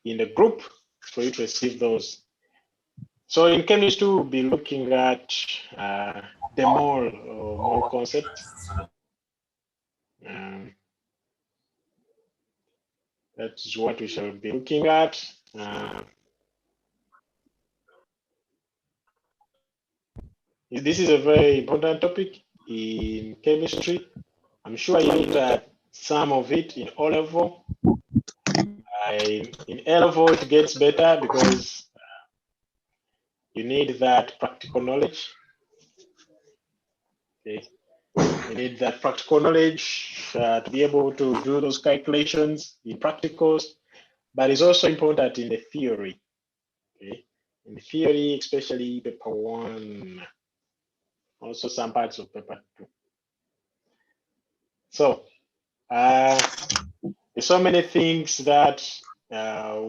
in the group for you to receive those. So in chemistry, we'll be looking at the mole or mole concept. That's what we shall be looking at. This is a very important topic in chemistry. I'm sure you looked at some of it in O level. In A level, it gets better because you need that practical knowledge. Okay. You need that practical knowledge to be able to do those calculations in practicals, but it's also important in the theory. Okay. In the theory, especially paper 1, also some parts of paper 2. So there's so many things that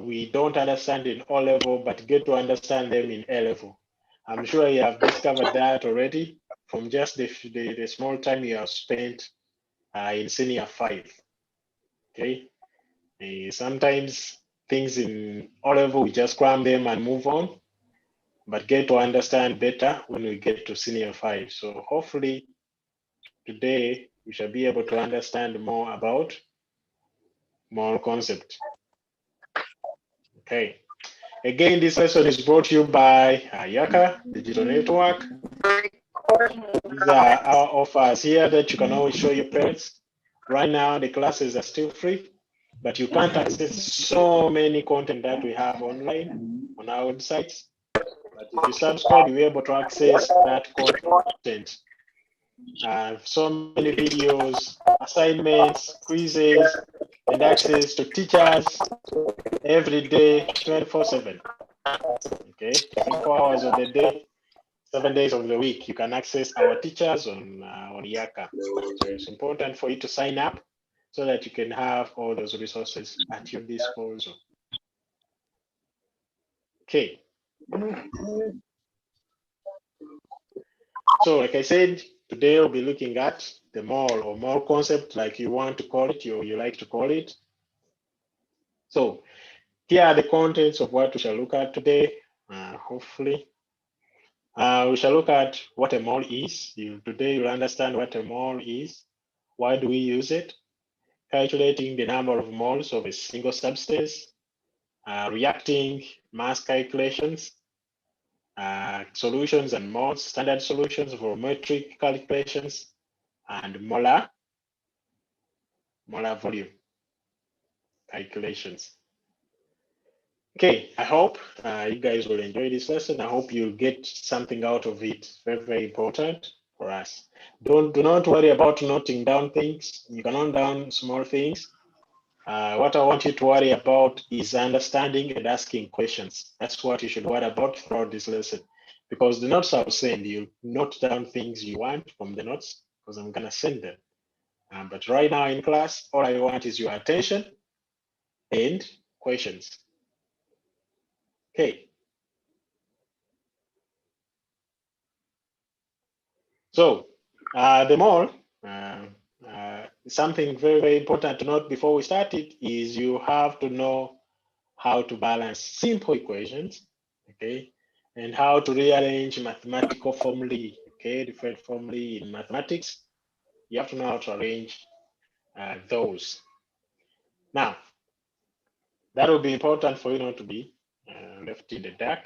we don't understand in O level, but get to understand them in A level. I'm sure you have discovered that already from just the small time you have spent in senior 5. Okay. Sometimes things in O level, we just cram them and move on, but get to understand better when we get to senior 5. So hopefully today we shall be able to understand more about mole concept. Okay. Again, this lesson is brought to you by Yaaka Digital Network. These are our offers here that you can always show your parents. Right now, the classes are still free, but you can't access so many content that we have online on our websites. But if you subscribe, you'll be able to access that content. So many videos, assignments, quizzes, and access to teachers every day, 24/7. Okay, 24 hours of the day, 7 days of the week. You can access our teachers on Yaaka. So it's important for you to sign up so that you can have all those resources at your disposal. Okay. So like I said, today we'll be looking at the mole or mole concept, like you want to call it, or you like to call it. So here are the contents of what we shall look at today, hopefully. We shall look at what a mole is. Today you'll understand what a mole is. Why do we use it? Calculating the number of moles of a single substance, reacting mass calculations, solutions and moles, standard solutions, volumetric calculations, and molar volume calculations. Okay, I hope you guys will enjoy this lesson. I hope you'll get something out of it. Very, very important for us. Do not worry about noting down things. You can note down small things. What I want you to worry about is understanding and asking questions. That's what you should worry about throughout this lesson. Because the notes I'll send, you note down things you want from the notes, because I'm gonna send them. But right now in class, all I want is your attention and questions. Okay. So the mole, something very, very important to note before we start it is you have to know how to balance simple equations, okay, and how to rearrange mathematical formulae, okay, different formulae in mathematics. You have to know how to arrange those. Now, that will be important for you not to be left in the dark.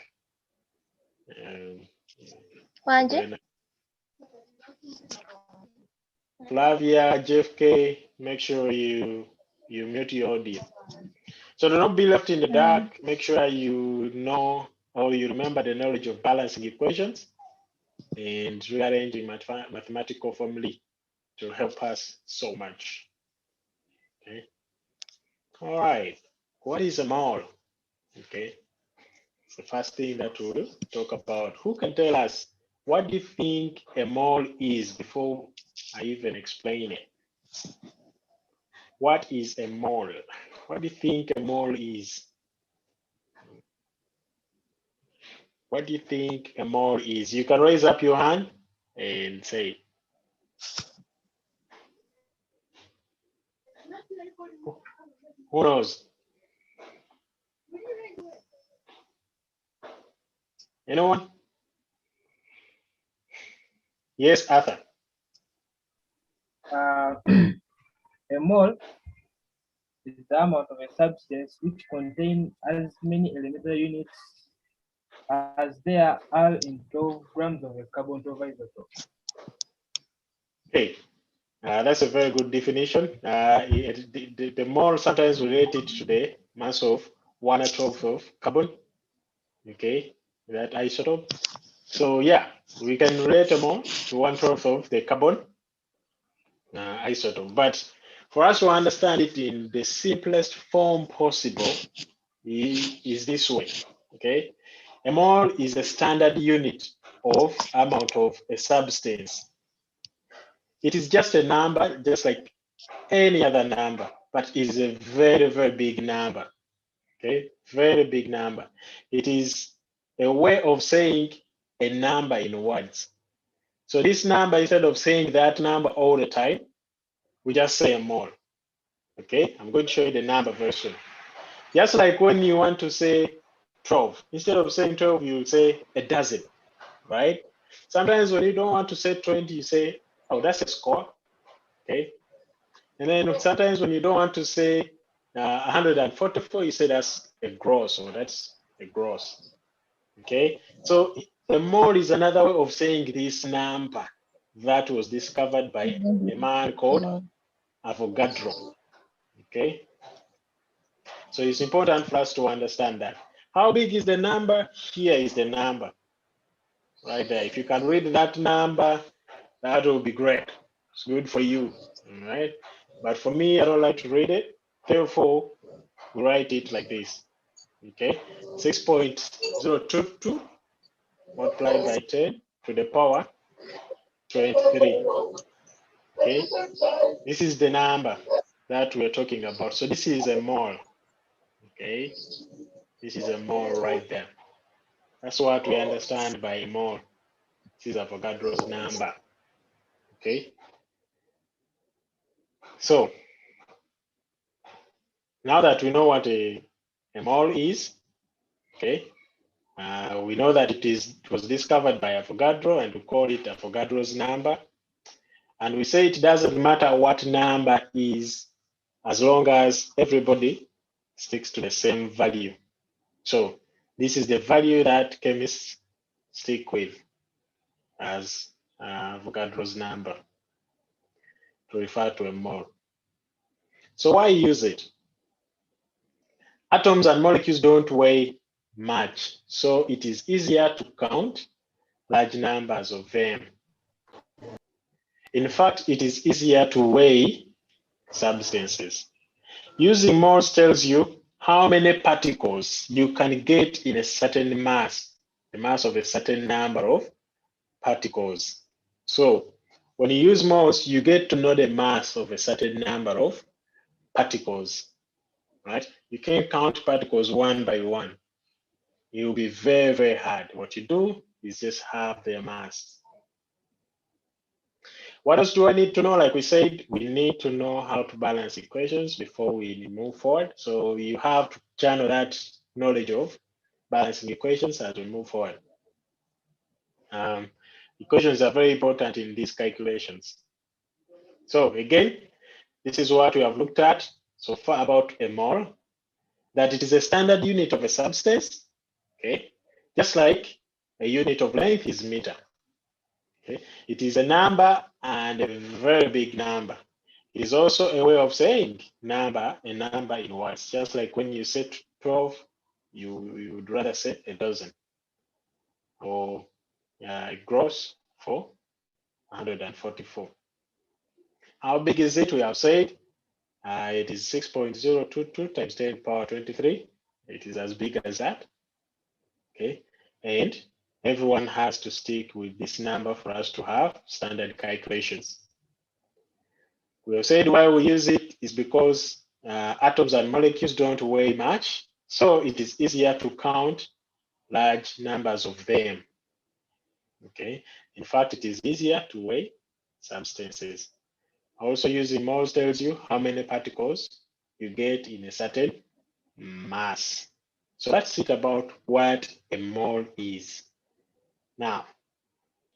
Flavia, JFK, make sure you mute your audio. So do not be left in the dark. Make sure you know or you remember the knowledge of balancing equations and rearranging mathematical formulae to help us so much. Okay. All right. What is a mole? Okay. It's the first thing that we'll talk about. Who can tell us what do you think a mole is before I even explain it? What is a mole? What do you think a mole is? What do you think a mole is? You can raise up your hand and say. Who knows? Anyone? Yes, Arthur. A mole is the amount of a substance which contains as many elemental units as there are in 12 grams of a carbon 12 isotope. Okay, that's a very good definition. The mole sometimes relate it to the mass of 1/12 of carbon. Okay, that isotope. So yeah, we can relate a mole to 1/12 of the carbon isotope. But for us to understand it in the simplest form possible is this way. Okay, a mole is a standard unit of amount of a substance. It is just a number, just like any other number, but it is a very, very big number. Okay, very big number. It is a way of saying a number in words. So this number, instead of saying that number all the time, we just say a mole. Okay, I'm going to show you the number very soon. Just like when you want to say 12, instead of saying 12, you say a dozen, right? Sometimes when you don't want to say 20, you say, oh, that's a score. Okay, and then sometimes when you don't want to say 144, you say that's a gross, or that's a gross. Okay, so a mole is another way of saying this number that was discovered by a man called Avogadro. Okay, so it's important for us to understand that. How big is the number? Here is the number right there. If you can read that number, that will be great. It's good for you, all right? But for me, I don't like to read it. Therefore, we write it like this, okay? 6.022 multiplied by 10 to the power 23, okay? This is the number that we're talking about. So this is a mole, okay? This is a mole right there. That's what we understand by a mole. This is Avogadro's number, okay? So now that we know what a mole is, okay, we know that it was discovered by Avogadro, and we call it Avogadro's number. And we say it doesn't matter what number is, as long as everybody sticks to the same value. So this is the value that chemists stick with as Avogadro's number to refer to a mole. So why use it? Atoms and molecules don't weigh much, so it is easier to count large numbers of them. In fact, it is easier to weigh substances. Using moles tells you how many particles you can get in a certain mass, the mass of a certain number of particles. So when you use moles, you get to know the mass of a certain number of particles, right? You can't count particles one by one. It will be very, very hard. What you do is just have their mass. What else do I need to know? Like we said, we need to know how to balance equations before we move forward. So you have to channel that knowledge of balancing equations as we move forward. Equations are very important in these calculations. So again, this is what we have looked at so far about a mole, that it is a standard unit of a substance, okay? Just like a unit of length is meter. Okay? It is a number, and a very big number. It is also a way of saying a number in words. Just like when you say 12, you would rather say a dozen, or gross for 144. How big is it? We have said it is 6.022 times 10 power 23. It is as big as that. Okay, and everyone has to stick with this number for us to have standard calculations. We have said why we use it is because atoms and molecules don't weigh much, so it is easier to count large numbers of them. Okay, in fact, it is easier to weigh substances. Also, using moles tells you how many particles you get in a certain mass. So let's think about what a mole is. Now,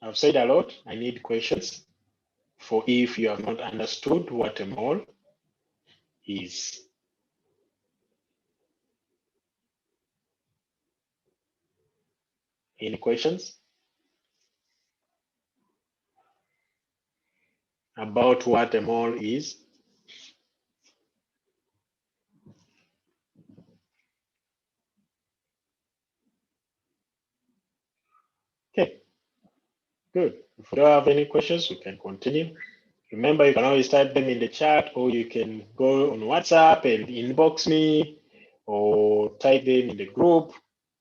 I've said a lot. I need questions for if you have not understood what a mole is. Any questions about what a mole is? Okay, good. If you don't have any questions, we can continue. Remember, you can always type them in the chat, or you can go on WhatsApp and inbox me, or type them in the group,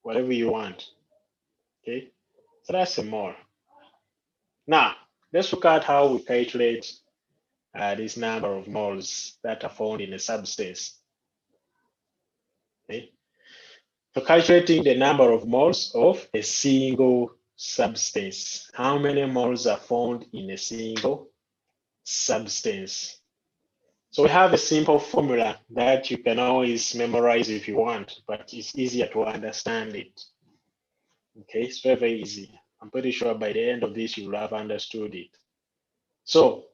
whatever you want. Okay, so that's a mole. Now, let's look at how we calculate this number of moles that are found in a substance. Okay, so calculating the number of moles of a single substance. How many moles are found in a single substance? So we have a simple formula that you can always memorize if you want, but it's easier to understand it. Okay, it's very, very easy. I'm pretty sure by the end of this, you will have understood it. So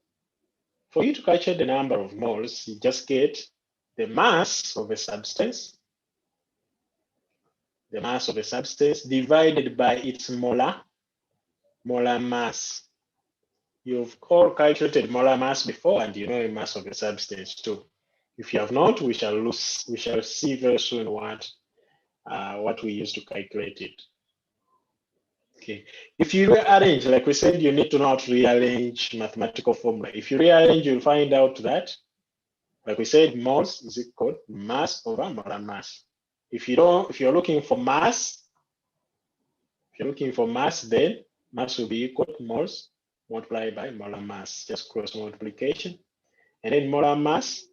for you to calculate the number of moles, you just get the mass of a substance, divided by its molar mass. You've all calculated molar mass before, and you know the mass of a substance too. If you have not, we shall see very soon what we use to calculate it. Okay. If you rearrange, like we said, you need to know how to rearrange mathematical formula. If you rearrange, you'll find out that, like we said, moles is equal to mass over molar mass. If you're looking for mass, then mass will be equal to moles multiplied by molar mass, just cross multiplication. And then molar mass,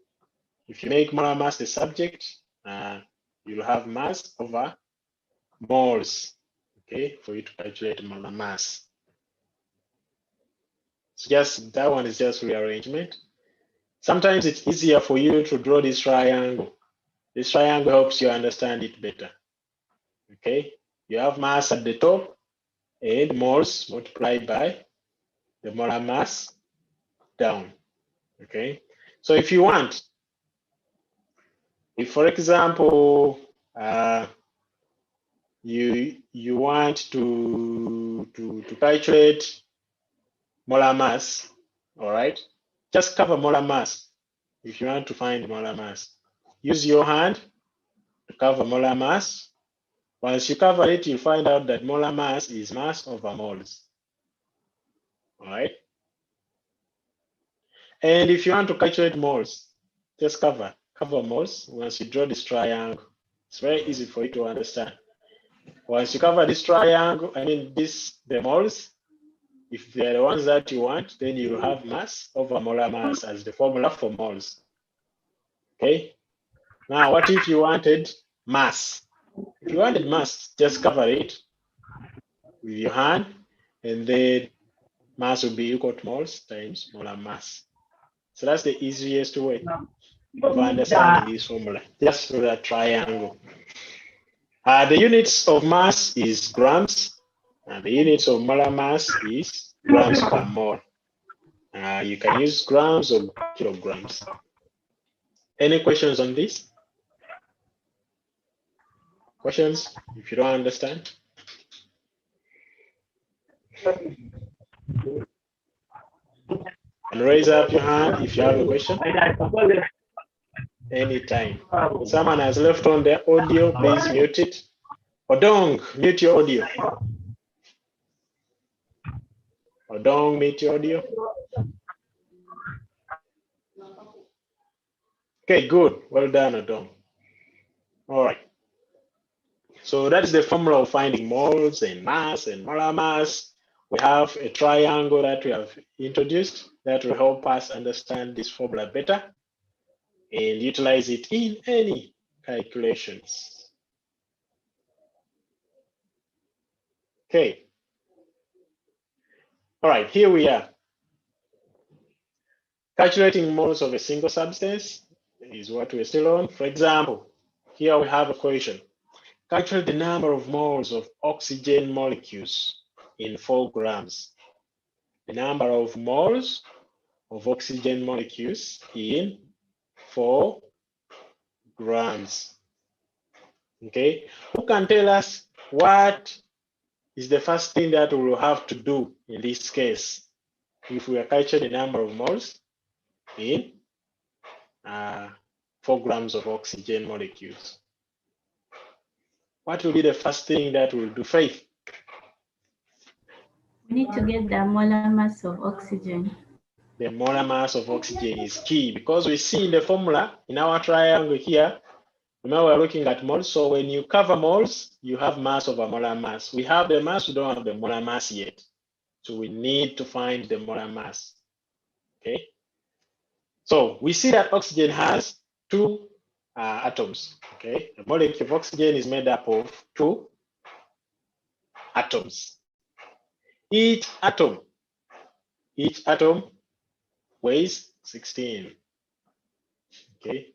if you make molar mass the subject, you'll have mass over moles, okay, for you to calculate molar mass. So just that one is just rearrangement. Sometimes it's easier for you to draw this triangle. This triangle helps you understand it better. Okay, you have mass at the top and moles multiplied by the molar mass down. Okay, so if you want, if for example you want to calculate molar mass, all right, just cover molar mass. If you want to find molar mass, use your hand to cover molar mass. Once you cover it, you'll find out that molar mass is mass over moles. All right. And if you want to calculate moles, just cover moles. Once you draw this triangle, it's very easy for you to understand. Once you cover this triangle, the moles, if they're the ones that you want, then you will have mass over molar mass as the formula for moles. Okay. Now, what if you wanted mass? If you wanted mass, just cover it with your hand, and then mass will be equal to moles times molar mass. So that's the easiest way of understanding this formula, just through that triangle. The units of mass is grams, and the units of molar mass is grams per mole. You can use grams or kilograms. Any questions on this? Questions if you don't understand? And raise up your hand if you have a question. Anytime. Someone has left on their audio, please mute it. Odong, mute your audio. Odong, mute your audio. Okay, good. Well done, Odong. All right. So that's the formula of finding moles and mass and molar mass. We have a triangle that we have introduced that will help us understand this formula better and utilize it in any calculations. Okay. All right, here we are. Calculating moles of a single substance is what we're still on. For example, here we have a question. Calculate the number of moles of oxygen molecules in 4 grams. The number of moles of oxygen molecules in 4 grams. Okay, who can tell us what is the first thing that we will have to do in this case if we are calculating the number of moles in 4 grams of oxygen molecules? What will be the first thing that we'll do, Faith? We need to get the molar mass of oxygen. The molar mass of oxygen is key because we see in the formula in our triangle here, now we're looking at moles. So when you cover moles, you have mass over molar mass. We have the mass, we don't have the molar mass yet. So we need to find the molar mass. Okay. So we see that oxygen has 2 atoms. Okay. The molecule of oxygen is made up of 2 atoms. Each atom weighs 16. Okay.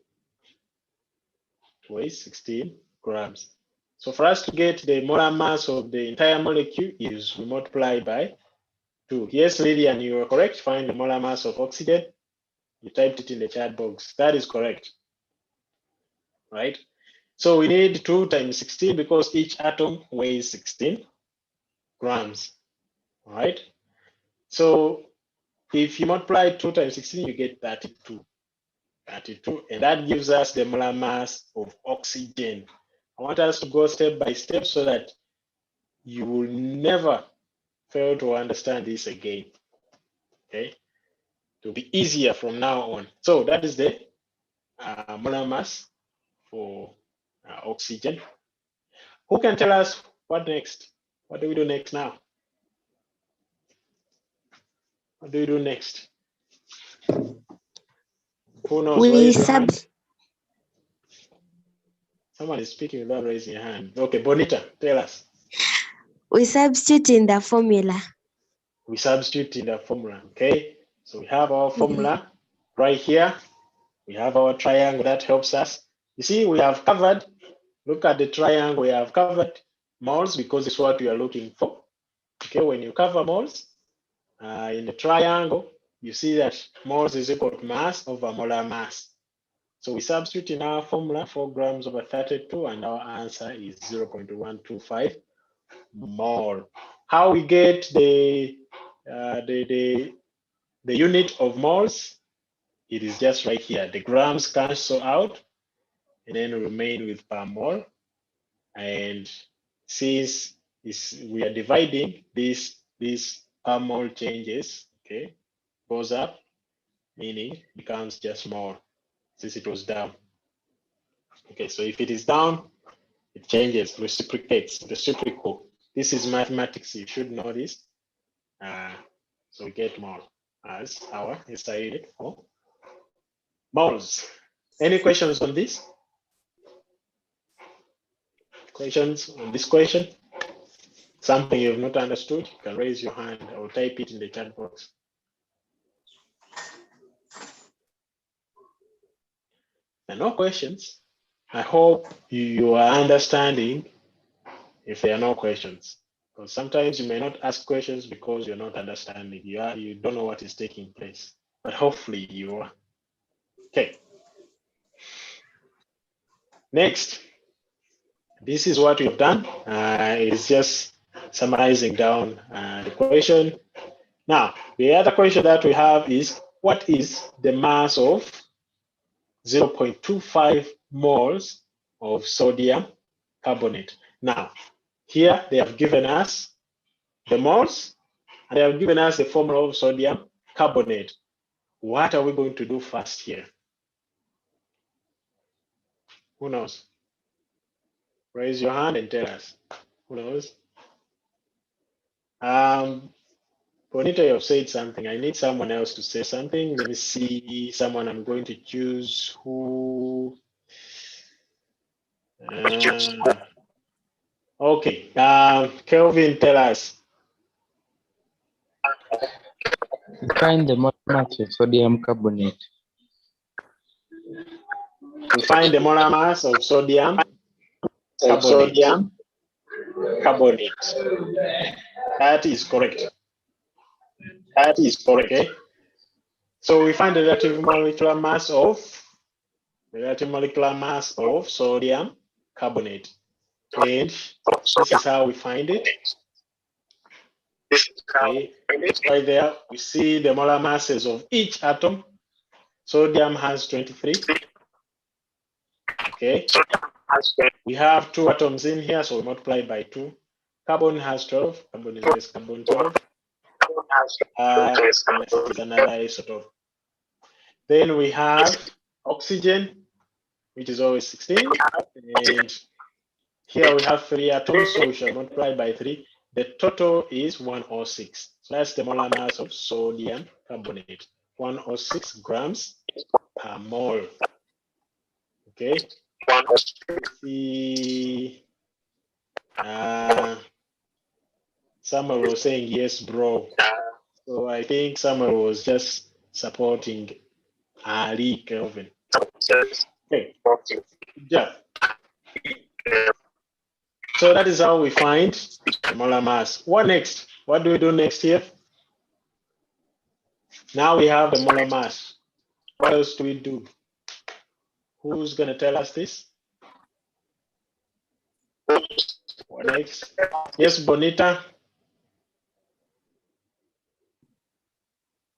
Weighs 16 grams. So for us to get the molar mass of the entire molecule is we multiply by 2. Yes, Lillian, you are correct. Find the molar mass of oxygen. You typed it in the chat box. That is correct. Right? So we need 2 times 16 because each atom weighs 16 grams. All right? So if you multiply 2 times 16, you get 32. 32, and that gives us the molar mass of oxygen. I want us to go step by step so that you will never fail to understand this again. Okay, it will be easier from now on. So that is the molar mass for oxygen. Who can tell us what next? What do we do next now? What do we do next? Who knows? Someone is speaking without raising your hand. Okay, Bonita, tell us. We substitute in the formula. We substitute in the formula. Okay, so we have our formula right here. We have our triangle that helps us. You see, we have covered, look at the triangle, we have covered moles because it's what we are looking for. Okay, when you cover moles in the triangle, you see that moles is equal to mass over molar mass. So we substitute in our formula 4 grams over 32, and our answer is 0.125 mole. How we get the unit of moles? It is just right here. The grams cancel out, and then remain with per mole. And since we are dividing this per mole changes, okay, goes up, meaning becomes just mole since it was down. Okay, so if it is down, it changes, reciprocates, reciprocal. This is mathematics, you should know this. So we get mole as our SI unit for moles. Any questions on this? Questions on this question? Something you have not understood, you can raise your hand or type it in the chat box. And no questions. I hope you are understanding if there are no questions. Because sometimes you may not ask questions because you're not understanding. You don't know what is taking place. But hopefully you are. Okay. Next. This is what we've done. It's just summarizing down the question. Now, the other question that we have is, what is the mass of 0.25 moles of sodium carbonate? Now, here they have given us the moles, and they have given us the formula of sodium carbonate. What are we going to do first here? Who knows? Raise your hand and tell us. Who knows? Bonita, you have said something. I need someone else to say something. Let me see someone I'm going to choose who. Okay, Kelvin, tell us. Find the molar mass of sodium carbonate. We find the molar mass of sodium carbonate. That is correct. That is correct. Okay. So we find the relative molecular mass of sodium carbonate. And this is how we find it. Okay. Right there, we see the molar masses of each atom. Sodium has 23. Okay. We have 2 atoms in here, so we multiply by 2. Carbon has 12. Carbon is less carbon 12. This is another isotope. Then we have oxygen, which is always 16. And here we have 3 atoms, so we shall multiply by 3. The total is 106. So that's the molar mass of sodium carbonate, 106 grams per mole. Okay. See, Samuel was saying yes, bro. So I think Samuel was just supporting Ali Kelvin. Okay. Yeah. So that is how we find the molar mass. What next? What do we do next here? Now we have the molar mass. What else do we do? Who's going to tell us this? What next? Yes, Bonita.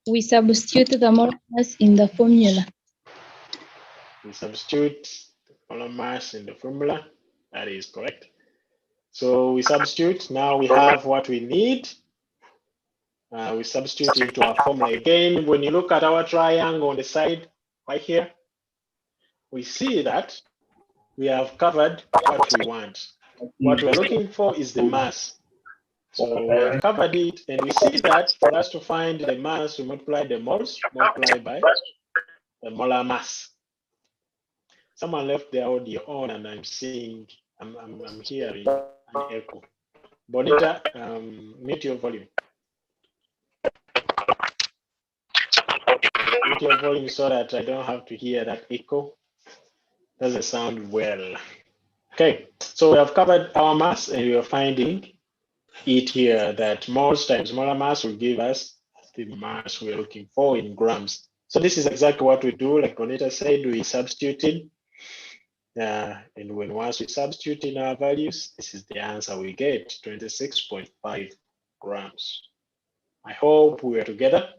We substitute the molar mass in the formula. We substitute the molar mass in the formula. That is correct. So we substitute. Now we have what we need. We substitute into our formula again. When you look at our triangle on the side right here, we see that we have covered what we want. What we're looking for is the mass. So we have covered it, and we see that for us to find the mass, we multiply the moles, multiply by the molar mass. Someone left their audio on, and I'm hearing an echo. Bonita, mute your volume. Mute your volume so that I don't have to hear that echo. Doesn't sound well. Okay, so we have covered our mass, and we are finding it here that moles times molar mass will give us the mass we're looking for in grams. So this is exactly what we do. Like Bonita said, we substitute in. And once we substitute in our values, this is the answer we get, 26.5 grams. I hope we are together.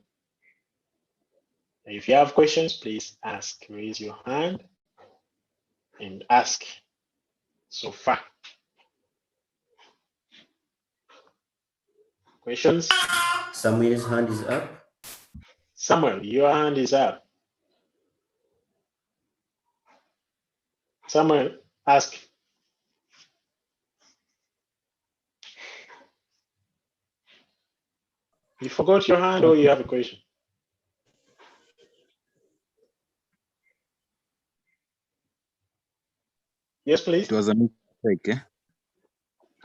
If you have questions, please ask. Raise your hand and ask so far. Questions? Samuel's hand is up. Samuel, your hand is up. Samuel, ask. You forgot your hand or you have a question? Yes, please. It was a mistake. Eh?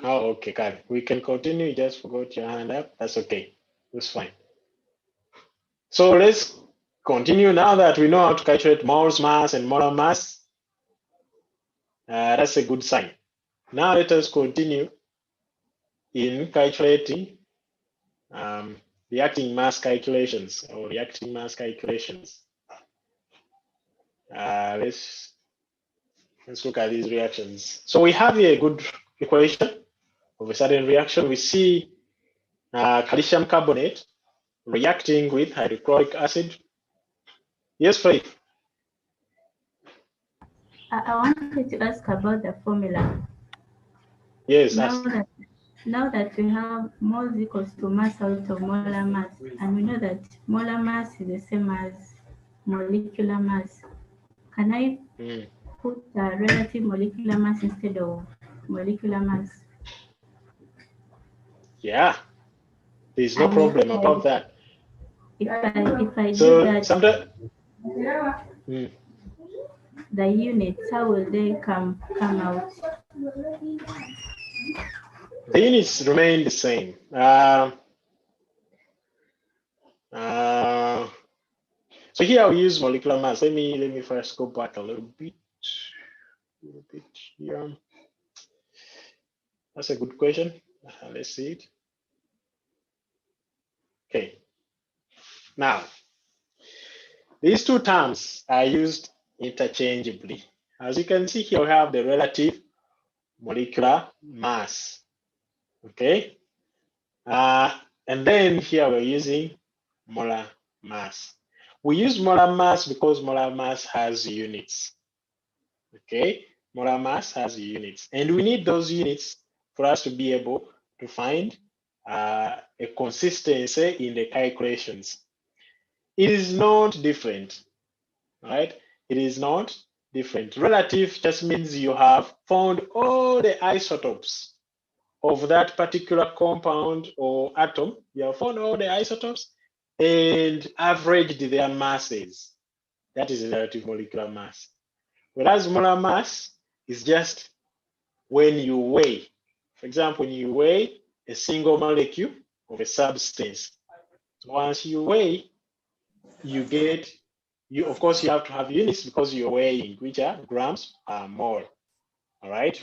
Oh, okay, Kyle. We can continue. You just forgot your hand up. That's okay. That's fine. So let's continue now that we know how to calculate moles mass and molar mass. That's a good sign. Now let us continue in calculating reacting mass calculations or reacting mass calculations. Let's look at these reactions. So we have here a good equation of a certain reaction. We see calcium carbonate reacting with hydrochloric acid. Yes, Faith. I wanted to ask about the formula. Yes, now that we have moles equals to mass out of molar mass, and we know that molar mass is the same as molecular mass, can I put the relative molecular mass instead of molecular mass? Yeah, there's no problem about that. If I So do that, sometimes the units, how will they come out? the units remain the same. So here we use molecular mass. Let me first go back a little bit here. That's a good question. Let's see it. Okay. Now, these two terms are used interchangeably. As you can see here, we have the relative molecular mass. Okay. And then here we're using molar mass. We use molar mass because molar mass has units. Okay. Molar mass has units. And we need those units for us to be able to find a consistency in the calculations. It is not different, right? It is not different. Relative just means you have found all the isotopes of that particular compound or atom. You have found all the isotopes and averaged their masses. That is relative molecular mass. Whereas molar mass is just when you weigh. For example, when you weigh a single molecule of a substance. So once you weigh, you get, of course, you have to have units because you're weighing, which are grams per mole. All right.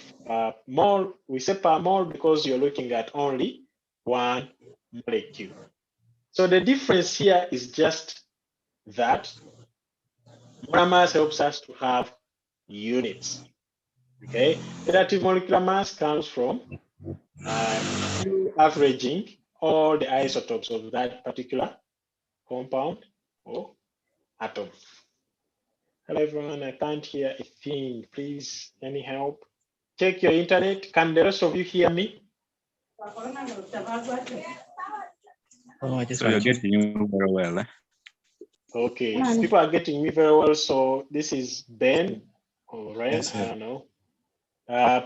Mole, we say per mole because you're looking at only one molecule. So the difference here is just that molar mass helps us to have units. Okay. Relative molecular mass comes from averaging all the isotopes of that particular compound or atom. Hello everyone, I can't hear a thing. Please, any help? Check your internet. Can the rest of you hear me? So you're getting you very well. Okay, people are getting me very well. So this is Ben or Ryan, Yes, I don't know.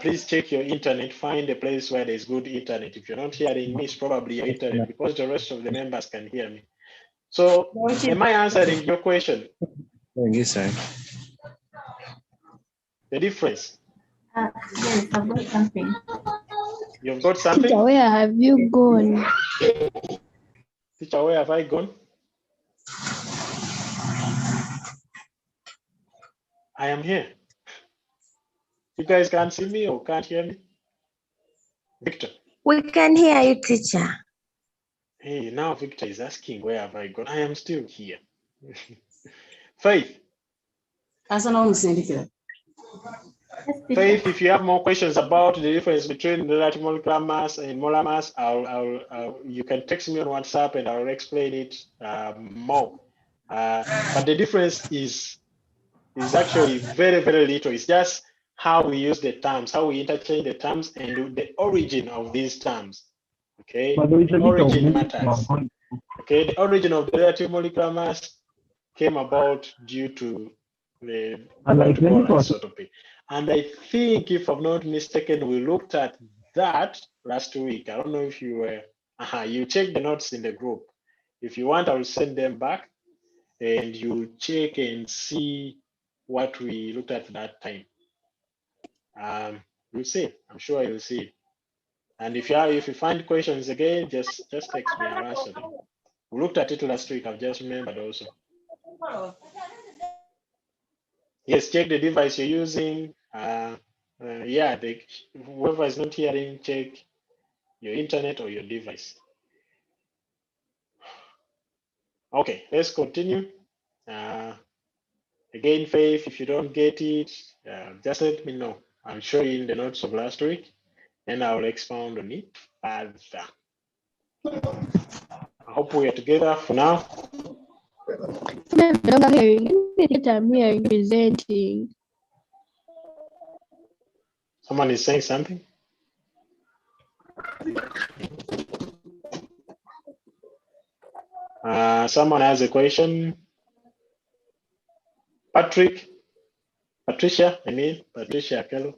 Please check your internet. Find a place where there's good internet. If you're not hearing me, it's probably your internet because the rest of the members can hear me. So am I answering your question? Yes, sir. The difference? Yes, I've got something. You've got something? Teacher, where have you gone? Teacher, where have I gone? I am here. You guys can't see me or can't hear me? Victor. We can hear you, teacher. Hey, now Victor is asking where have I gone? I am still here. Faith. Faith, if you have more questions about the difference between relative molecular mass and molar mass, you can text me on WhatsApp and I'll explain it more. But the difference is actually very, very little. It's just how we use the terms, how we interchange the terms, and the origin of these terms. Okay, the origin matters. Okay, the origin of the relative molecular mass came about due to the multiple isotopy. And I think, if I'm not mistaken, we looked at that last week. I don't know if you were, you check the notes in the group. If you want, I'll send them back and you check and see what we looked at that time. You'll see, I'm sure you'll see. And if you find questions again, just text me, I'll answer them. We looked at it last week, I've just remembered also. Yes, check the device you're using. Yeah, whoever is not hearing, check your internet or your device. Okay, let's continue. Again, Faith, if you don't get it, just let me know. I'll show you in the notes of last week, and I'll expound on it further. I hope we are together for now. I'm hearing presenting. Someone is saying something? Someone has a question. Patricia, Patricia Akello.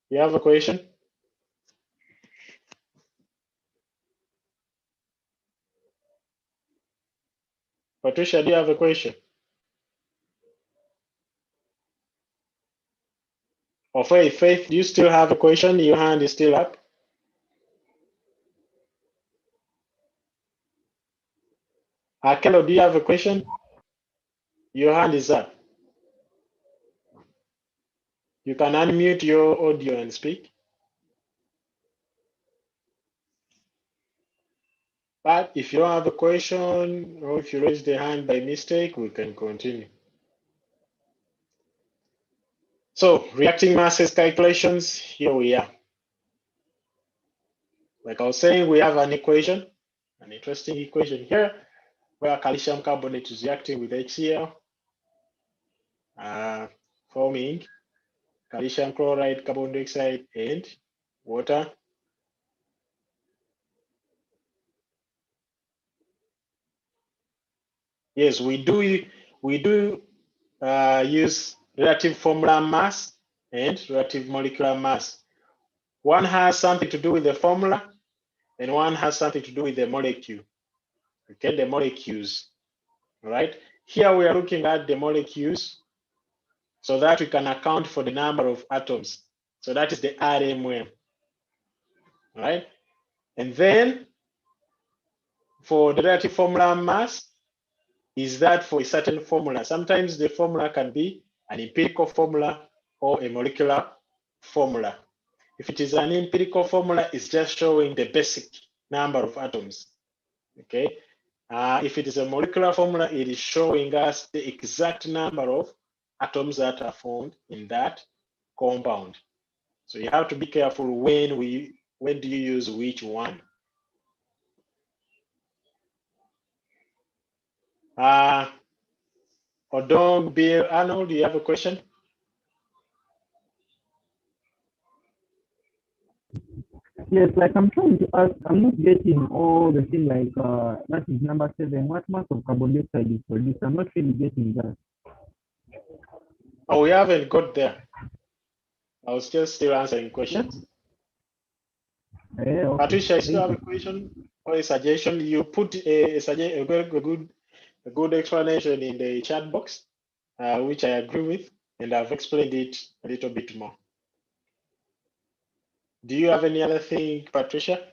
You have a question? Patricia, do you have a question? Or Faith, do you still have a question? Your hand is still up. Akello, do you have a question? Your hand is up. You can unmute your audio and speak. But if you don't have a question, or if you raise the hand by mistake, we can continue. So reacting masses calculations, here we are. Like I was saying, we have an equation, an interesting equation here, where calcium carbonate is reacting with HCl, forming calcium chloride, carbon dioxide, and water. Yes, we do use relative formula mass and relative molecular mass. One has something to do with the formula, and one has something to do with the molecule. Okay, the molecules. All right. Here we are looking at the molecules so that we can account for the number of atoms. So that is the RMM. All right. And then for the relative formula mass, is that for a certain formula. Sometimes the formula can be an empirical formula or a molecular formula. If it is an empirical formula, it's just showing the basic number of atoms. Okay. If it is a molecular formula, it is showing us the exact number of atoms that are found in that compound. So you have to be careful when do you use which one. Odong, Bill, Arnold, do you have a question? Yes, like I'm trying to ask, I'm not getting all the thing like that is number 7. What mass of carbon dioxide is produced? I'm not really getting that. Oh, we haven't got there. I was just still answering questions. Okay. Patricia, you still have a question or a suggestion? You put a good explanation in the chat box, which I agree with, and I've explained it a little bit more. Do you have any other thing, Patricia?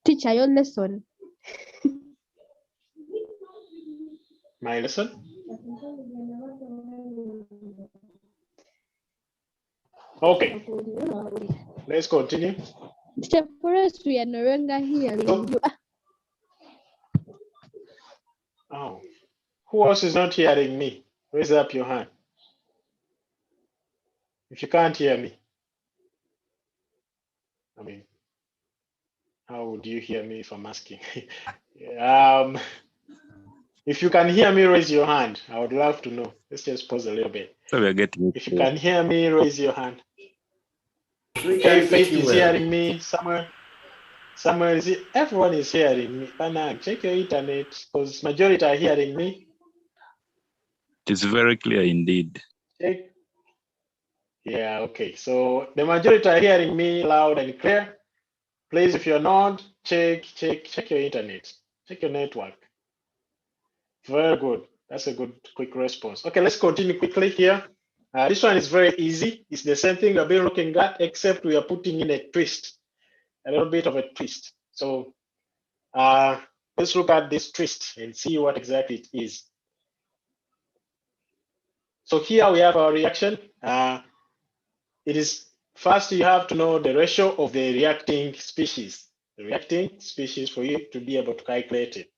Teacher, your lesson. My lesson? Okay, let's continue. Teacher, for us, we are no longer hearing you. Oh, who else is not hearing me? Raise up your hand if you can't hear me. I mean, how would you hear me if I'm asking? If you can hear me, raise your hand. I would love to know. Let's just pause a little bit. So we're getting If you can hear me, raise your hand. We Okay, can Faith hear you is well. hearing me. Somewhere is it? Everyone is hearing me. But check your internet because majority are hearing me. it is very clear indeed. Check. Yeah, okay. So the majority are hearing me loud and clear. Please, if you're not, check your internet. Check your network. Very good. That's a good quick response. Okay, let's continue quickly here. This one is very easy. It's the same thing we've been looking at, except we are putting in a twist, a little bit of a twist. So let's look at this twist and see what exactly it is. So here we have our reaction. It is first you have to know the ratio of the reacting species. The reacting species for you to be able to calculate it.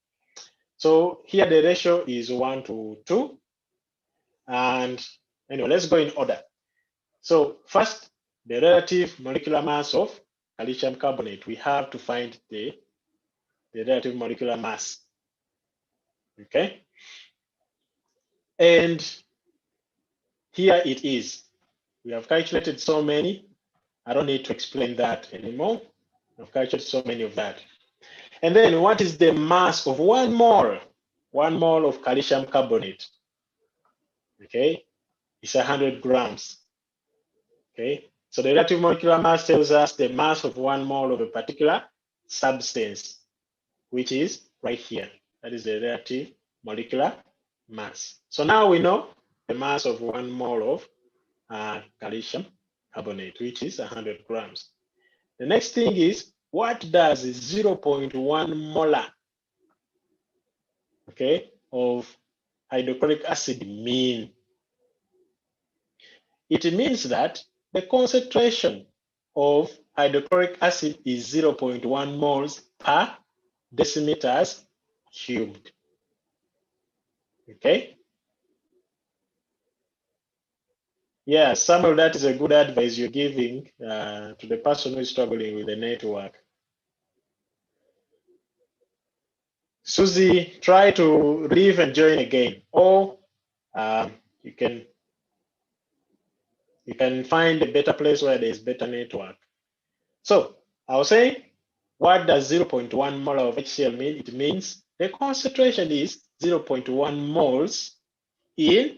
So here the ratio is 1 to 2. And anyway, let's go in order. So first, the relative molecular mass of calcium carbonate. We have to find the relative molecular mass. Okay. And here it is. We have calculated so many. I don't need to explain that anymore. I've calculated so many of that. And then what is the mass of 1 mole? 1 mole of calcium carbonate. Okay. It's 100 grams. Okay. So the relative molecular mass tells us the mass of 1 mole of a particular substance, which is right here. That is the relative molecular mass. So now we know the mass of 1 mole of calcium carbonate, which is 100 grams. The next thing is, what does 0.1 molar, okay, of hydrochloric acid mean? It means that the concentration of hydrochloric acid is 0.1 moles per decimeters cubed. Okay. Yeah, Samuel, that is a good advice you're giving to the person who is struggling with the network. Susie, try to leave and join again, or you can find a better place where there is better network. So I was saying, what does 0.1 mole of HCl mean? It means the concentration is 0.1 moles in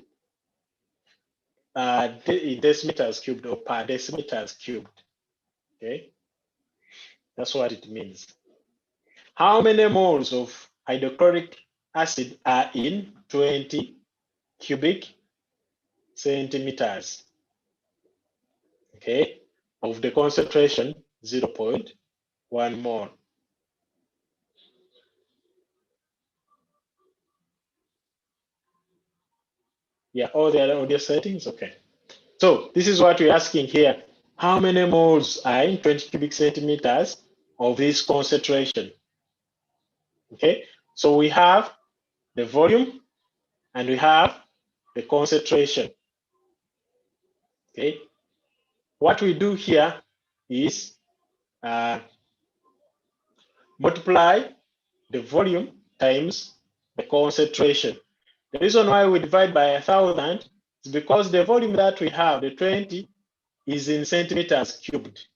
decimeters cubed or per decimeters cubed. Okay, that's what it means. How many moles of hydrochloric acid are in 20 cubic centimeters? Okay, of the concentration 0.1 mole. Yeah, all the other audio settings. Okay. So this is what we're asking here. How many moles are in 20 cubic centimeters of this concentration? Okay, so we have the volume and we have the concentration. Okay, what we do here is multiply the volume times the concentration. The reason why we divide by 1,000 is because the volume that we have, the 20, is in centimeters cubed.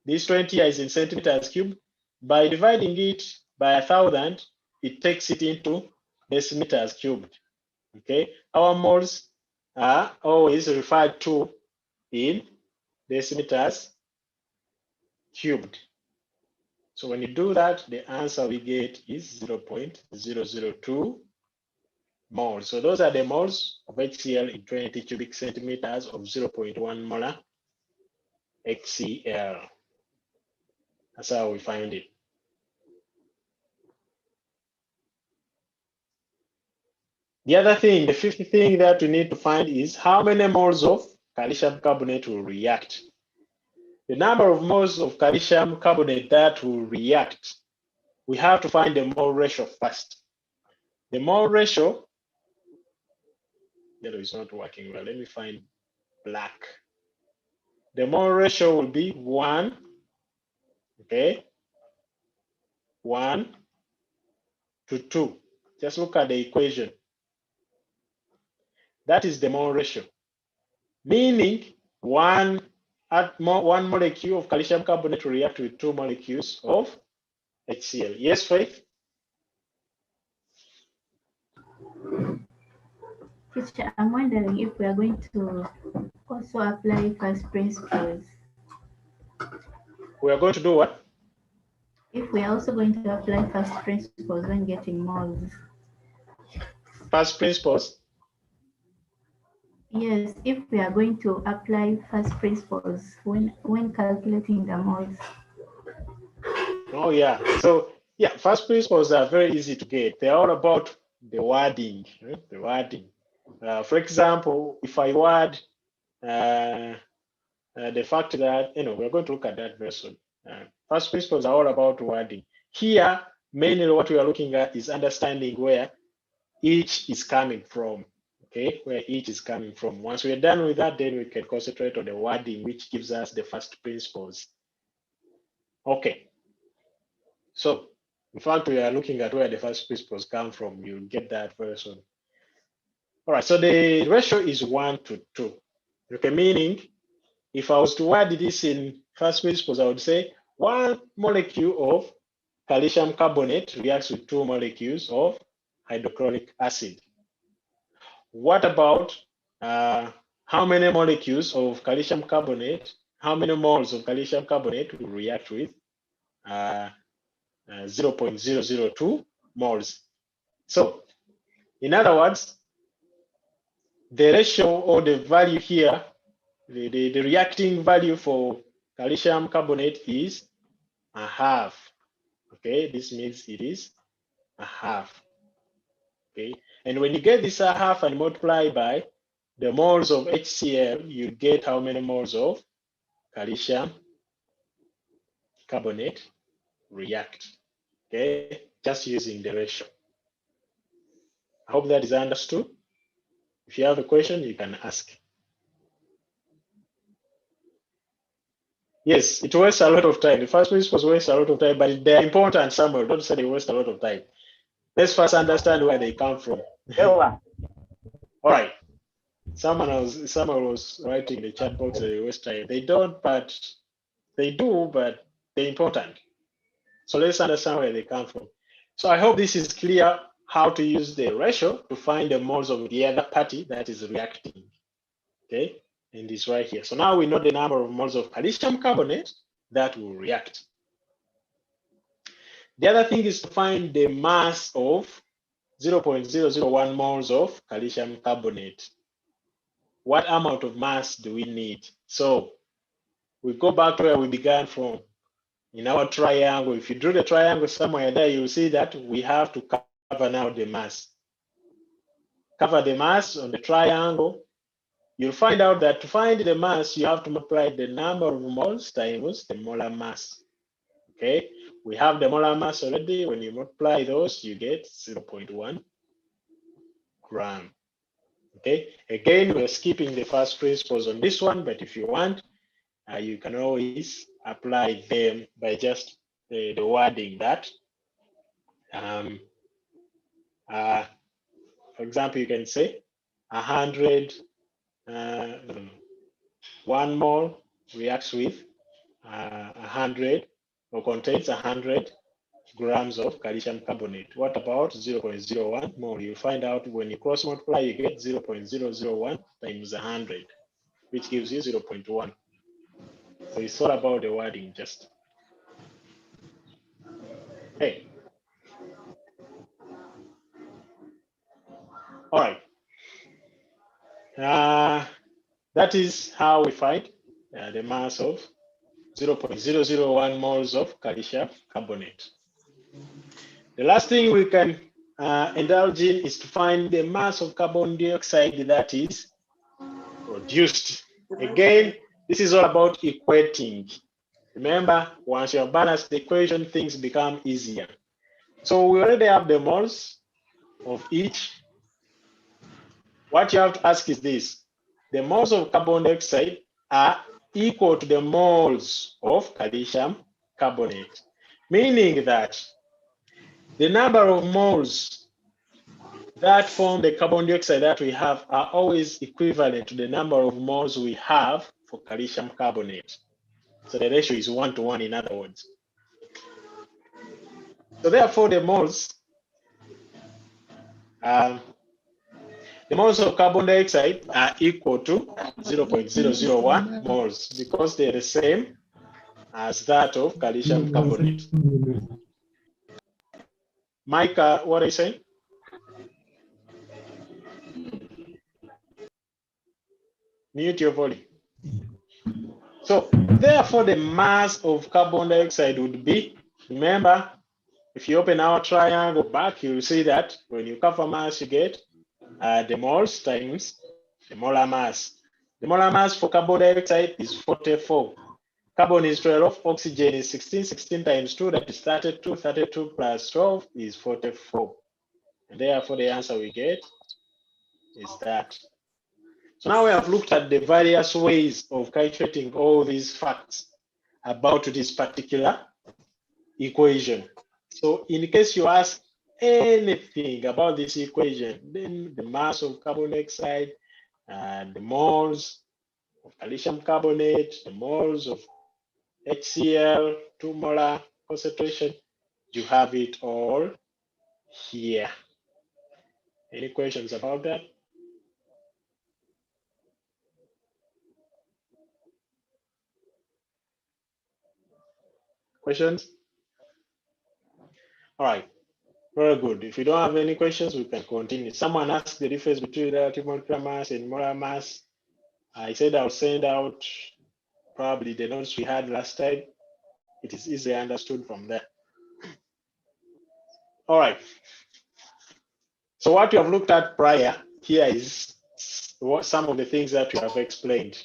This 20 is in centimeters cubed. By dividing it by 1,000, it takes it into decimeters cubed. Okay, our moles are always referred to in decimeters cubed. So when you do that, the answer we get is 0.002 moles. So those are the moles of HCl in 20 cubic centimeters of 0.1 molar HCl. That's how we find it. The other thing, the fifth thing that we need to find is how many moles of calcium carbonate will react. The number of moles of calcium carbonate that will react, we have to find the mole ratio first. The mole ratio, yellow is not working well. Let me find black. The mole ratio will be 1, okay, 1 to 2. Just look at the equation. That is the mole ratio, meaning one molecule of calcium carbonate will react with 2 molecules of HCl. Yes, Faith? Teacher, I'm wondering if we are going to also apply first principles. We are going to do what? If we are also going to apply first principles when getting moles. First principles? Yes, if we are going to apply first principles when calculating the moles. Oh yeah. So yeah, first principles are very easy to get. They're all about the wording. Right? The wording. For example, if I word the fact that we're going to look at that very soon. First principles are all about wording. Here, mainly what we are looking at is understanding where each is coming from. Okay, where each is coming from. Once we're done with that, then we can concentrate on the wording, which gives us the first principles. Okay. So, in fact, we are looking at where the first principles come from. You'll get that very soon. All right, so the ratio is 1 to 2. Okay, meaning if I was to word this in first principles, I would say 1 molecule of calcium carbonate reacts with 2 molecules of hydrochloric acid. What about how many molecules of calcium carbonate, how many moles of calcium carbonate will react with 0.002 moles? So, in other words, the ratio or the value here, the reacting value for calcium carbonate is 1/2. Okay, this means it is 1/2. Okay, and when you get this 1/2 and multiply by the moles of HCl, you get how many moles of calcium carbonate react. Okay, just using the ratio. I hope that is understood. If you have a question, you can ask. Yes, it wastes a lot of time. The first principles waste a lot of time, but they're important, Samuel. Don't say they waste a lot of time. Let's first understand where they come from. All right. Someone was writing in the chat box that they waste time. They don't, but they do, but they're important. So let's understand where they come from. So I hope this is clear how to use the ratio to find the moles of the other party that is reacting. Okay, and it's right here. So now we know the number of moles of calcium carbonate that will react. The other thing is to find the mass of 0.001 moles of calcium carbonate. What amount of mass do we need? So we go back to where we began from. In our triangle, if you drew the triangle somewhere there, you'll see that we have to cover now the mass. Cover the mass on the triangle. You'll find out that to find the mass, you have to multiply the number of moles times the molar mass. Okay, we have the molar mass already. When you multiply those, you get 0.1 gram. Okay, again, we're skipping the first principles on this one, but if you want, you can always apply them by just the wording that. For example, you can say 100, 1 mole reacts with 100 or contains 100 grams of calcium carbonate. What about 0.01 mole? You find out when you cross multiply, you get 0.001 times 100, which gives you 0.1. So it's all about the wording just. Hey. All right. That is how we find the mass of 0.001 moles of calcium carbonate. The last thing we can indulge in is to find the mass of carbon dioxide that is produced. Again, this is all about equating. Remember, once you have balanced the equation, things become easier. So we already have the moles of each. What you have to ask is this: the moles of carbon dioxide are equal to the moles of calcium carbonate, meaning that the number of moles that form the carbon dioxide that we have are always equivalent to the number of moles we have for calcium carbonate. So the ratio is 1 to 1, in other words. So therefore, the moles of carbon dioxide are equal to 0.001 moles because they're the same as that of calcium carbonate. Mike, what are you saying? Mute your volume. So therefore, the mass of carbon dioxide would be, remember, if you open our triangle back, you'll see that when you cover mass, you get the moles times the molar mass. The molar mass for carbon dioxide is 44. Carbon is 12, oxygen is 16. 16 times 2, that is 32. 32 plus 12 is 44. And therefore, the answer we get is that. So now we have looked at the various ways of calculating all these facts about this particular equation. So in case you ask anything about this equation, then the mass of carbon dioxide, the moles of calcium carbonate, the moles of HCl, 2 molar concentration, you have it all here. Any questions about that? Questions? All right, very good. If you don't have any questions, we can continue. Someone asked the difference between relative molecular mass and molar mass. I said I'll send out probably the notes we had last time. It is easily understood from there. All right. So what we have looked at prior here is what some of the things that we have explained.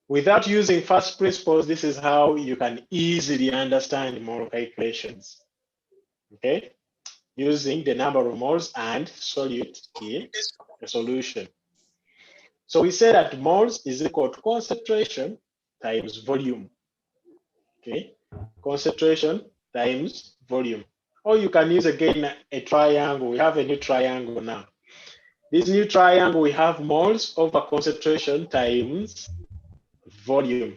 Without using first principles, this is how you can easily understand mole calculations. Okay, using the number of moles and solute in a solution. So we say that moles is equal to concentration times volume. Okay, concentration times volume. Or you can use again a triangle. We have a new triangle now. This new triangle, we have moles over concentration times volume.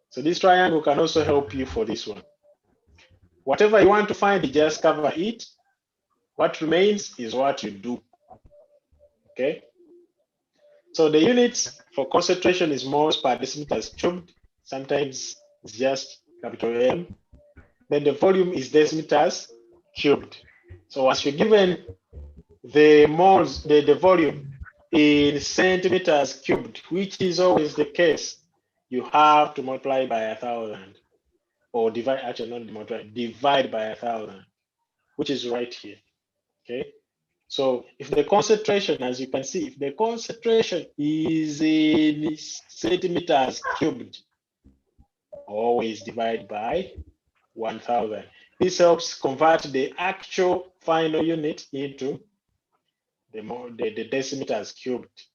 So this triangle can also help you for this one. Whatever you want to find, you just cover it. What remains is what you do. Okay. So the units for concentration is moles per decimeters cubed. Sometimes it's just capital M. Then the volume is decimeters cubed. So once you're given the moles, the volume in centimeters cubed, which is always the case, you have to multiply by 1,000 or divide, actually not multiply, divide by 1,000, which is right here. Okay. So if the concentration, as you can see, if the concentration is in centimeters cubed, always divide by 1,000. This helps convert the actual final unit into the decimeters cubed.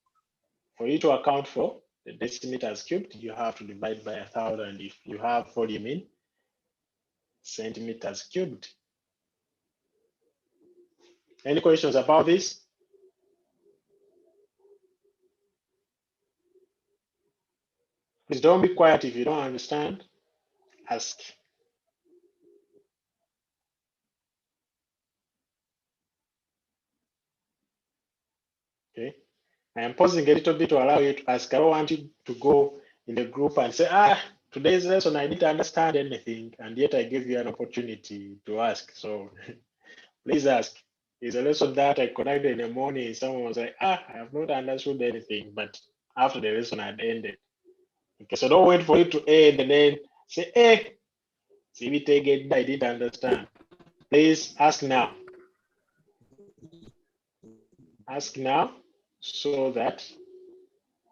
For you to account for the decimeters cubed, you have to divide by 1,000 if you have volume in centimeters cubed. Any questions about this? Please don't be quiet if you don't understand. Ask. Okay. I am pausing a little bit to allow you to ask. I don't want you to go in the group and say, today's lesson, I didn't understand anything, and yet I give you an opportunity to ask. So please ask. It's a lesson that I conducted in the morning. Someone was like, I have not understood anything, but after the lesson had ended. Okay, so don't wait for it to end and then say, hey, see me take it, I didn't understand. Please ask now. Ask now so that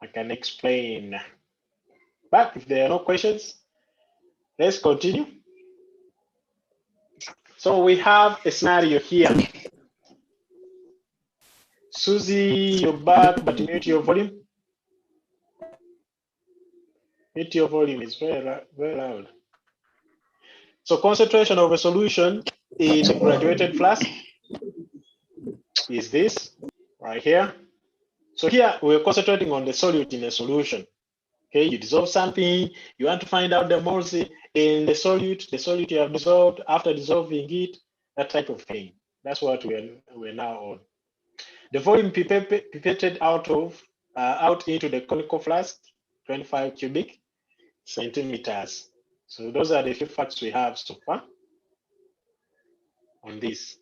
I can explain. But if there are no questions, let's continue. So we have a scenario here. Susie, you're back, but mute your volume. Mute your volume, it's very loud. So concentration of a solution in a graduated flask is this right here. So here we're concentrating on the solute in a solution. Okay, you dissolve something, you want to find out the moles in the solute you have dissolved after dissolving it, that type of thing. That's what we're now on. The volume pipetted out into the conical flask, 25 cubic centimeters. So those are the few facts we have so far on this.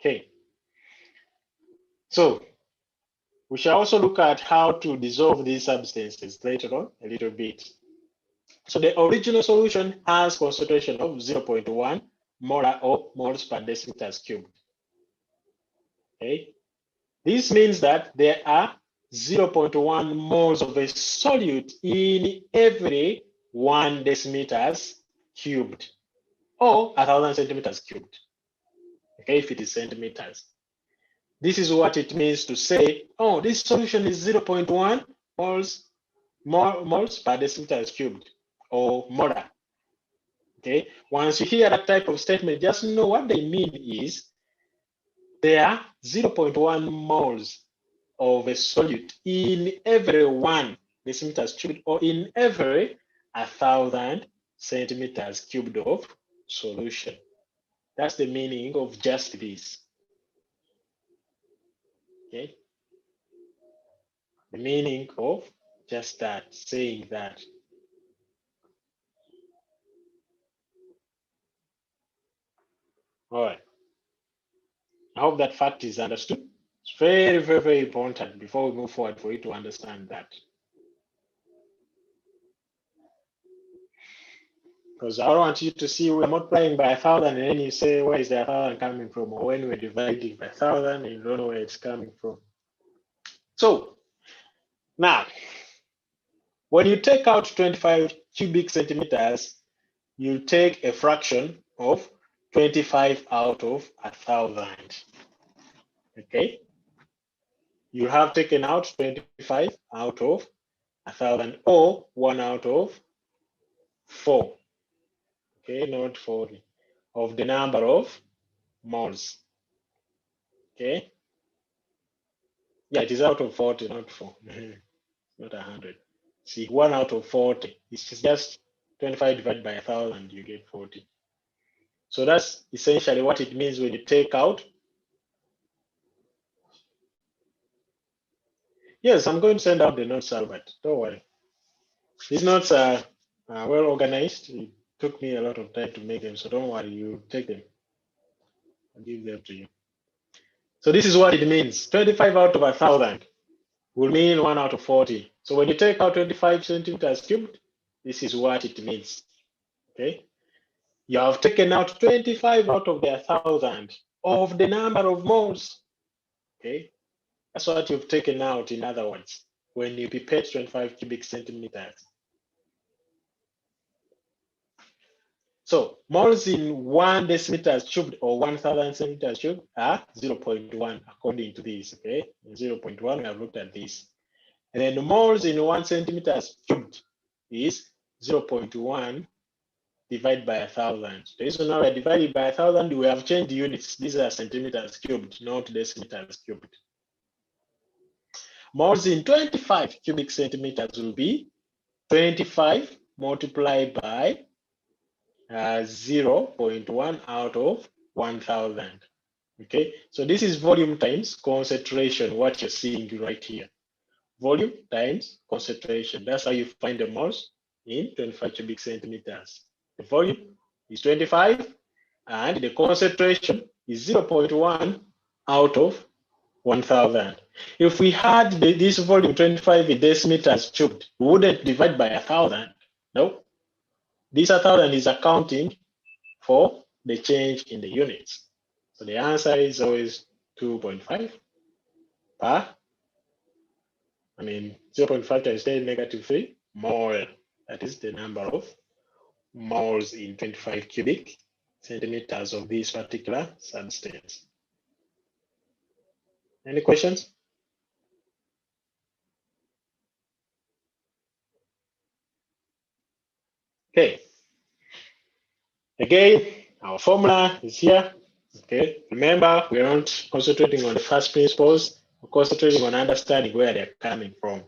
Okay. So we shall also look at how to dissolve these substances later on a little bit. So the original solution has concentration of 0.1 molar or moles per decimeters cubed. Okay. This means that there are 0.1 moles of a solute in every 1 decimeters cubed or 1,000 centimeters cubed. Okay, if it is centimeters. This is what it means to say, oh, this solution is 0.1 moles per decimeters cubed or molar. Okay, once you hear that type of statement, just know what they mean is there are 0.1 moles of a solute in every 1 decimeters cubed or in every 1,000 centimeters cubed of solution. That's the meaning of just this. Okay. The meaning of just that, saying that. All right. I hope that fact is understood. It's very, very, very important before we move forward for you to understand that. Because I don't want you to see we're multiplying by 1,000 and then you say, where is the 1,000 coming from? Or when we're dividing by 1,000 and you don't know where it's coming from. So Now, when you take out 25 cubic centimeters, you take a fraction of 25 out of 1,000. Okay? You have taken out 25 out of 1,000, or 1 out of 4. Okay, not 40, of the number of moles. Okay? Yeah, it is out of 40, not 4. Not 100. See, 1 out of 40. It's just 25 divided by 1,000, you get 40. So that's essentially what it means when you take out. Yes, I'm going to send out the notes, Albert. Don't worry. These notes are well organized. It took me a lot of time to make them, so don't worry. You take them. I'll give them to you. So this is what it means. 25 out of 1,000 will mean 1 out of 40. So when you take out 25 centimeters cubed, this is what it means. Okay. You have taken out 25 out of the 1,000 of the number of moles. Okay. That's what you've taken out, in other words, when you pipette 25 cubic centimeters. So moles in 1 decimeter cubed or 1,000 centimeters cubed are 0.1 according to this. Okay. 0.1, we have looked at this. And then the moles in 1 centimeter cubed is 0.1 divided by 1,000. The reason now we're divided by 1,000, we have changed units. These are centimeters cubed, not decimeters cubed. Moles in 25 cubic centimeters will be 25 multiplied by 0.1 out of 1,000. Okay, so this is volume times concentration, what you're seeing right here. Volume times concentration. That's how you find the moles in 25 cubic centimeters. The volume is 25 and the concentration is 0.1 out of 1,000. If we had this volume 25 in decimeters cubed, we wouldn't divide by 1,000. No, this 1,000 is accounting for the change in the units. So the answer is always 2.5 per, 0.5 times 10 negative 3 mole. That is the number of moles in 25 cubic centimeters of this particular substance. Any questions? Okay. Again, our formula is here. Okay. Remember, we aren't concentrating on the first principles. We're concentrating on understanding where they're coming from.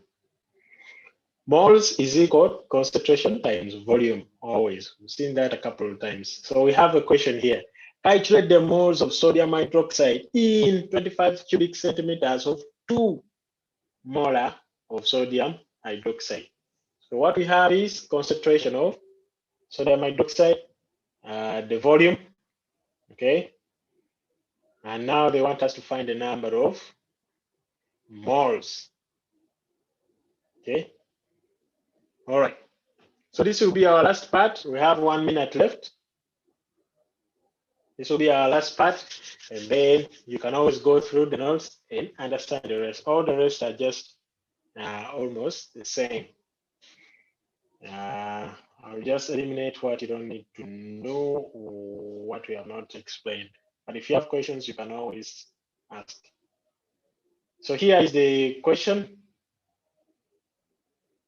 Moles is equal concentration times volume, always. We've seen that a couple of times. So we have a question here. Calculate the moles of sodium hydroxide in 25 cubic centimeters of 2 molar of sodium hydroxide. So what we have is concentration of sodium hydroxide, the volume, okay? And now they want us to find the number of moles, okay? All right, so this will be our last part. We have 1 minute left. This will be our last part, and then you can always go through the notes and understand the rest. All the rest are just almost the same. I'll just eliminate what you don't need to know or what we have not explained. But if you have questions, you can always ask. So here is the question.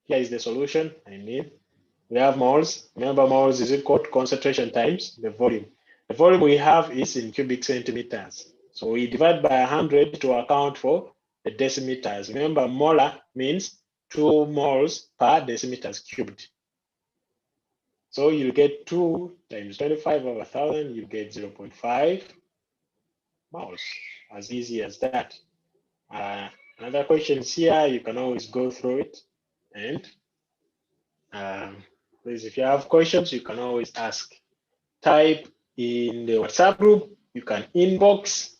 Here is the solution. We have moles. Remember, moles is equal to concentration times the volume. The volume we have is in cubic centimeters. So we divide by 100 to account for the decimeters. Remember, molar means 2 moles per decimeters cubed. So you get 2 times 25 over 1,000, you get 0.5 moles. As easy as that. Another question is here, you can always go through it. And please, if you have questions, you can always ask. Type in the WhatsApp group, you can inbox.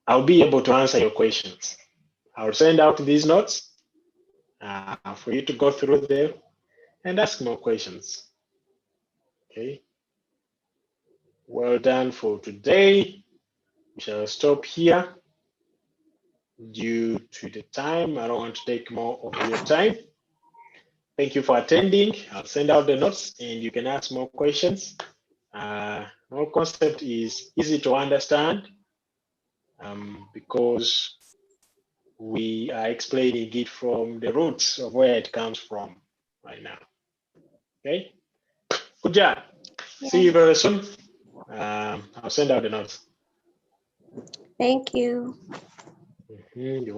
I'll be able to answer your questions. I'll send out these notes for you to go through them and ask more questions. Okay. Well done for today. We shall stop here. due to the time. I don't want to take more of your time. Thank you for attending. I'll send out the notes and you can ask more questions. Our concept is easy to understand because we are explaining it from the roots of where it comes from right now. Okay, good job. See you very soon. I'll send out the notes. Thank you. You're welcome.